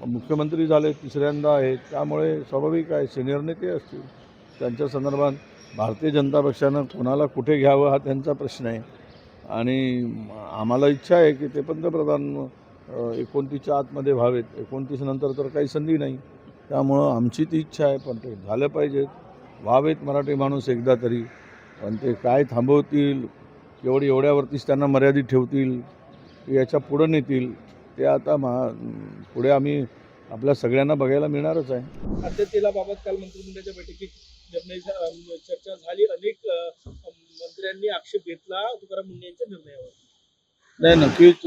मुख्यमंत्री झाले तिसऱ्यांदा आहेत, त्यामुळे स्वाभाविक आहे सिनियर नेते असतील त्यांच्या संदर्भात भारतीय जनता पक्षानं कोणाला कुठे घ्यावं हा त्यांचा प्रश्न आहे. आणि आम्हाला इच्छा आहे की ते पंतप्रधान 29च्या आतमध्ये व्हावेत. 29 नंतर तर काही संधी नाही, त्यामुळं आमची ती इच्छा आहे. पण ते झालं पाहिजेत, व्हावेत मराठी माणूस एकदा तरी. पण ते काय थांबवतील, एवढ्यावरतीच त्यांना मर्यादित ठेवतील, याच्या पुढं नेतील, ते आता पुढे आम्ही आपल्या सगळ्यांना बघायला मिळणारच आहे. अध्यक्षतेबाबत काल मंत्रिमंडळाच्या बैठकीत चर्चा झाली. अनेक मंत्र्यांनी आक्षेप घेतला तुकाराम मुंढे यांच्या निर्णयावर. नाही, नक्कीच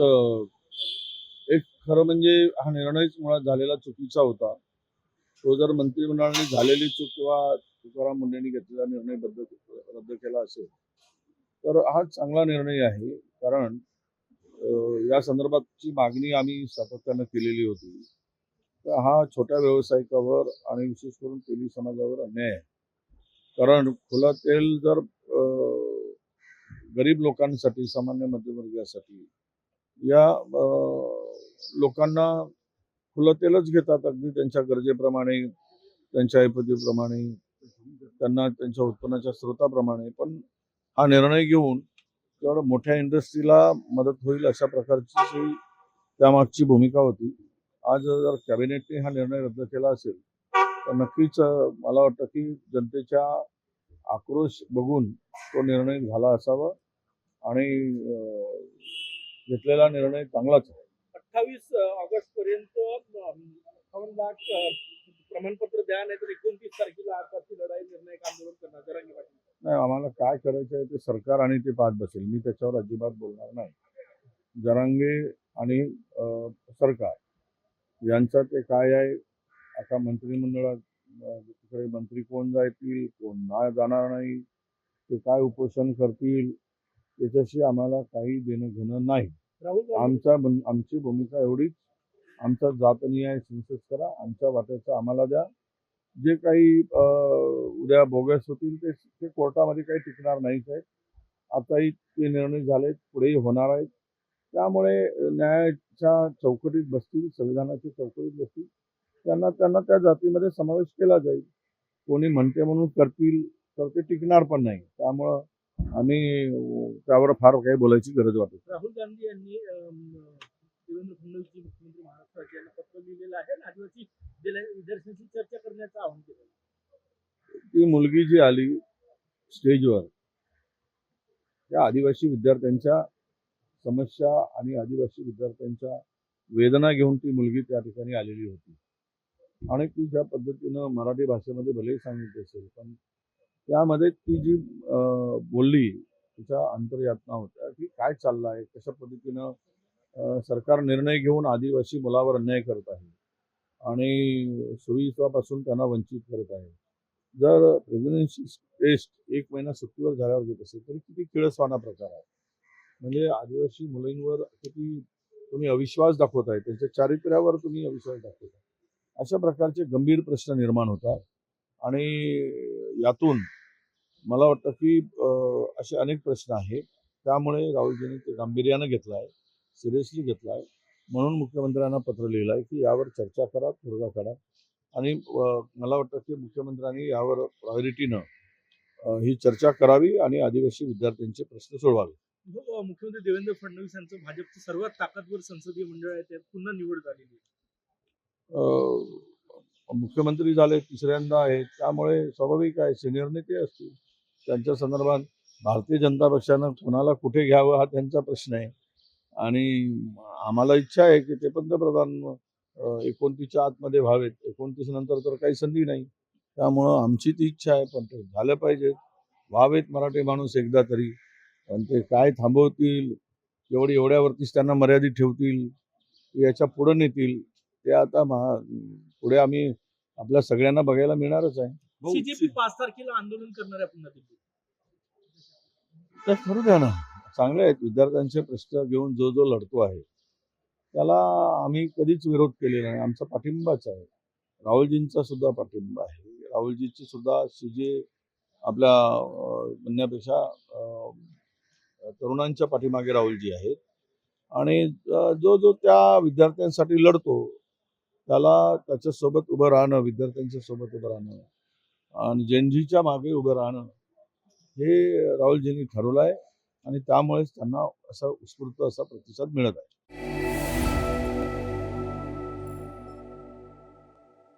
एक खरं म्हणजे हा निर्णयच मुळात झालेला चुकीचा होता. तो जर मंत्रिमंडळाने झालेली चूक किंवा तुकाराम मुंढेंनी घेतलेला निर्णय रद्द केला असेल तर हा चांगला निर्णय आहे. कारण या संदर्भातची मागणी आम्ही सातत्यानं केलेली होती. तर हा छोट्या व्यावसायिकावर आणि विशेष करून तेली समाजावर अन्याय आहे. कारण खुलं तेल जर गरीब लोकांसाठी, सामान्य मध्यमवर्गीयासाठी या लोकांना खुलं तेलच घेतात अगदी त्यांच्या गरजेप्रमाणे, त्यांच्या ऐपतीप्रमाणे, त्यांना त्यांच्या उत्पन्नाच्या स्रोताप्रमाणे. पण हा निर्णय घेऊन केवळ मोठ्या इंडस्ट्रीला मदत होईल अशा प्रकारची त्यामागची भूमिका होती. आज जर कॅबिनेटने हा निर्णय रद्द केला असेल तर नक्कीच मला वाटतं की जनतेच्या आक्रोश बघून तो निर्णय झाला असावा आणि घेतलेला निर्णय चांगलाच आहे. 28 ऑगस्ट पर्यंत 58 लाख प्रमाणपत्र द्या, नाहीतर 29 तारखेला आजची लढाई निर्णायक आंदोलन करणार. जरांगे पाटील नाही, आम्हाला काय करायचं आहे ते सरकार आणि ते पाहत बसेल. मी त्याच्यावर अजिबात बोलणार नाही. जरांगे आणि सरकार यांचं ते काय आहे. आता मंत्रिमंडळात तिकडे मंत्री कोण जातील, कोण नाही जाणार नाही, ते काय उपोषण करतील, त्याच्याशी आम्हाला काही देणं घेणं नाही. आमची भूमिका एवढीच, आमचा जातनीय सेन्सस करा, आमच्या वाट्याचं आम्हाला द्या. जे काही उद्या बोगस होतील ते कोर्टामध्ये काही टिकणार नाहीच आहेत. आताही ते निर्णय झालेत, पुढेही होणार आहेत. त्यामुळे न्यायाच्या चौकटीत बसतील, संविधानाच्या चौकटीत बसतील. त्यांना त्या जातीमध्ये समावेश केला जाईल. कोणी म्हणते म्हणून करतील तर ते टिकणार पण नाही. त्यामुळं आम्ही त्यावर फार काही बोलायची गरज वाटत. राहुल गांधी यांनी देवेंद्र फडणवीस मुख्यमंत्री महाराष्ट्राचे यांना पत्र लिहिलेलं आहे. आदिवासी विद्यार्थ्यांशी चर्चा करण्याचं आवाहन केलं. ती मुलगी जी आली स्टेजवर, त्या आदिवासी विद्यार्थ्यांच्या समस्या आणि आदिवासी विद्यार्थ्यांच्या वेदना घेऊन ती मुलगी त्या ठिकाणी आलेली होती. आणि ती ज्या पद्धतीनं मराठी भाषेमध्ये भलेही सांगितलं असेल, पण त्यामध्ये ती जी बोलली, तिच्या अंतर्यातना होत्या की काय चाललं आहे, कशा पद्धतीनं सरकार निर्णय घेऊन आदिवासी मुलावर अन्याय करत आहे आणि सोयीपासून त्यांना वंचित करत आहे. जर प्रेग्नन्सी टेस्ट 1 महिना सुट्टीवर झाल्यावर घेत असेल तरी किती किळसवाना प्रकार आहे. म्हणजे आदिवासी मुलींवर किती तुम्ही अविश्वास दाखवताय, त्यांच्या चारित्र्यावर तुम्ही अविश्वास दाखवताय. अशा प्रकारचे गंभीर प्रश्न निर्माण होतात आणि यातून मला वाटतं की असे अनेक प्रश्न आहेत. त्यामुळे राहुलजींनी ते गांभीर्यानं घेतलं आहे, सिरियसली घेतलं आहे. म्हणून मुख्यमंत्र्यांना पत्र लिहिलं आहे की यावर चर्चा करा, तोडगा काढा. आणि मला वाटतं की मुख्यमंत्र्यांनी यावर प्रायोरिटीनं ही चर्चा करावी आणि आदिवासी विद्यार्थ्यांचे प्रश्न सोडवावे. मुख्यमंत्री देवेंद्र फडणवीस यांचं भाजपचं सर्वात ताकदवर संसदीय मंडळ आहे, त्यात पुन्हा निवड झालेली आहे. मुख्यमंत्री झाले तिसऱ्यांदा आहेत, त्यामुळे स्वाभाविक आहे सिनियर नेते असतील त्यांच्या संदर्भात भारतीय जनता पक्षानं कोणाला कुठे घ्यावं हा त्यांचा प्रश्न आहे. आणि आम्हाला इच्छा आहे की ते पंतप्रधान 29च्या आतमध्ये व्हावेत. 29 नंतर तर काही संधी नाही, त्यामुळं आमची ती इच्छा आहे. पण ते झालं पाहिजेत, व्हावेत मराठी माणूस एकदा तरी. पण ते काय थांबवतील, एवढ्यावरतीच त्यांना मर्यादित ठेवतील, याच्या पुढं नेतील, ते आता पुढे आम्ही आपल्या सगळ्यांना बघायला मिळणारच आहे. बीजेपी 5 तारखेला आंदोलन करणार आहे पुन्हा दिल्लीत. तर करू द्या ना, चांगले आहेत. विद्यार्थ्यांचे प्रश्न घेऊन जो लढतो आहे त्याला आम्ही कधीच विरोध केलेला नाही. आमचा पाठिंबाच आहे. राहुलजींचा सुद्धा पाठिंबा आहे. राहुलजीची सुद्धा CJ आपल्या म्हणण्यापेक्षा तरुणांच्या पाठीमागे राहुलजी आहेत. आणि जो त्या विद्यार्थ्यांसाठी लढतो त्याला त्याच्यासोबत उभं राहणं, विद्यार्थ्यांच्या सोबत उभं राहणं आणि जेनजीच्या मागे उभं राहणं हे राहुलजींनी ठरवलं आहे आणि त्यामुळेच त्यांना असा उत्स्फूर्त असा प्रतिसाद मिळत आहे.